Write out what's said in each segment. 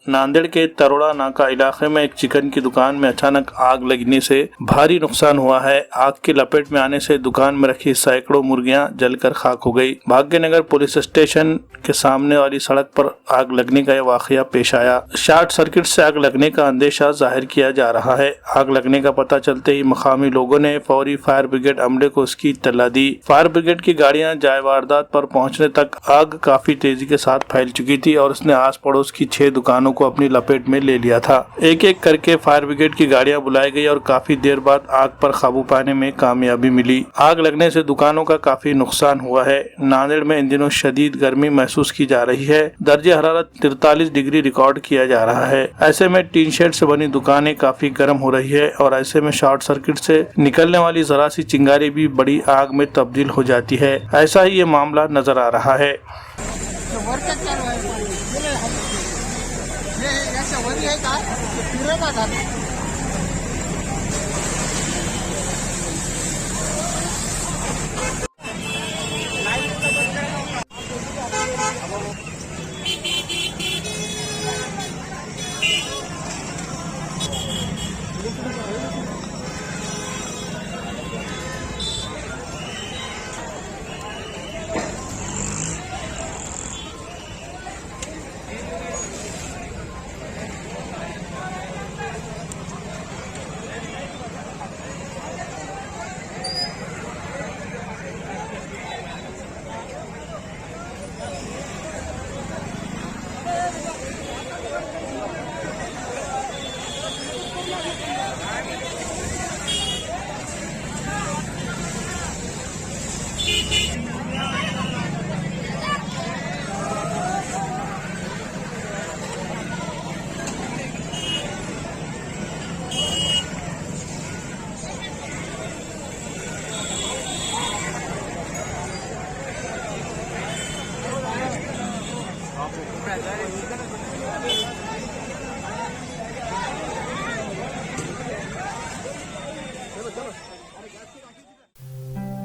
नांदेड़ के तरोड़ा नाका इलाके में एक चिकन की दुकान में अचानक आग लगने से भारी नुकसान हुआ है। आग की लपेट में आने से दुकान में रखी सैकड़ों मुर्गियां जलकर खाक हो गई। भाग्यनगर पुलिस स्टेशन के सामने वाली सड़क पर आग लगने का यह वाकया पेश आया। शॉर्ट सर्किट से आग लगने का अंदेशा जाहिर किया जा रहा है। आग लगने का पता चलते ही मकामी लोगों ने फौरी फायर ब्रिगेड अमले को उसकी इत्तला दी। फायर ब्रिगेड की गाड़ियां जाए वारदात पर पहुंचने तक आग काफी तेजी के साथ फैल चुकी थी और उसने आस पड़ोस की 6 दुकानों को अपनी लपेट में ले लिया था। एक एक करके फायर ब्रिगेड की गाड़ियां बुलाई गई और काफी देर बाद आग पर काबू पाने में कामयाबी मिली। आग लगने से दुकानों का काफी नुकसान हुआ है। नांदेड़ में इन दिनों शदीद गर्मी महसूस की जा रही है। दर्जे हरारत 43 डिग्री रिकॉर्ड किया जा रहा है। ऐसे में टीन शेड से बनी दुकानें काफी गर्म हो रही है और ऐसे में शॉर्ट सर्किट से निकलने वाली जरा सी चिंगारी भी बड़ी आग में तब्दील हो जाती है। ऐसा ही ये मामला नजर आ रहा है।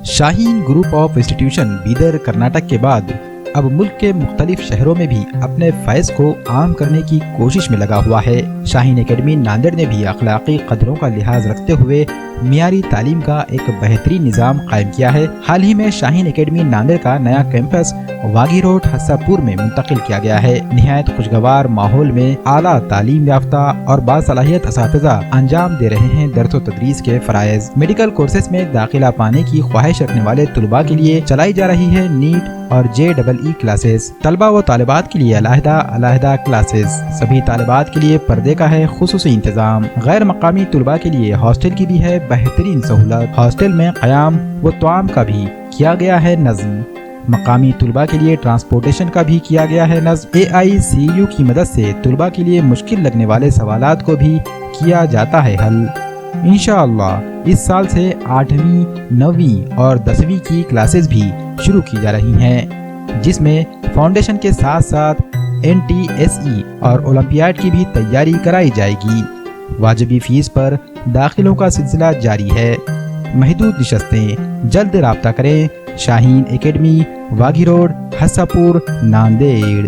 Shaheen group of institution Bidar Karnataka के बाद अब मुल्क के मुख्तलिफ शहरों में भी अपने फैज़ को आम करने की कोशिश में लगा हुआ है। शाहीन एकेडमी नांदेड़ ने भी अखलाकी कदरों का लिहाज रखते हुए मियारी तालीम का एक बेहतरीन निज़ाम कायम किया है। हाल ही में शाहीन एकेडमी नांदेड़ का नया कैंपस वागी रोड हस्सापुर में मुंतकिल किया गया है। निहायत खुशगवार माहौल में आला तालीम याफ्ता और बासलाहियत असातिज़ा अंजाम दे रहे हैं दर्स व तदरीस के फराइज़। मेडिकल कोर्सेज में दाखिला पाने की ख्वाहिश रखने वाले तुलबा के लिए चलाई जा रही है नीट और JEE क्लासेस। तलबा व तालिबात के लिए अलहदा क्लासेस। सभी तालिबात के लिए पर्दे का है खुसूसी इंतजाम। गैर मकामी तुलबा के लिए हॉस्टल की भी है बेहतरीन सहूलत। हॉस्टल में क़याम व तआम का भी किया गया है नज़्म। मकामी तुलबा के लिए ट्रांसपोर्टेशन का भी किया गया है नज़्म। AICU की मदद से तुलबा के लिए मुश्किल लगने वाले सवालात को भी किया जाता है हल। इंशाअल्लाह इस साल से 8वीं, 9वीं और 10वीं की क्लासेस भी शुरू की जा रही हैं, जिसमें फाउंडेशन के साथ साथ NTSE और ओलंपियाड की भी तैयारी कराई जाएगी। वाजिबी फीस पर दाखिलों का सिलसिला जारी है। महदूद निशस्तें। जल्द राब्ता करें। Shaheen academy, वागी road, हस्सापुर, Nanded.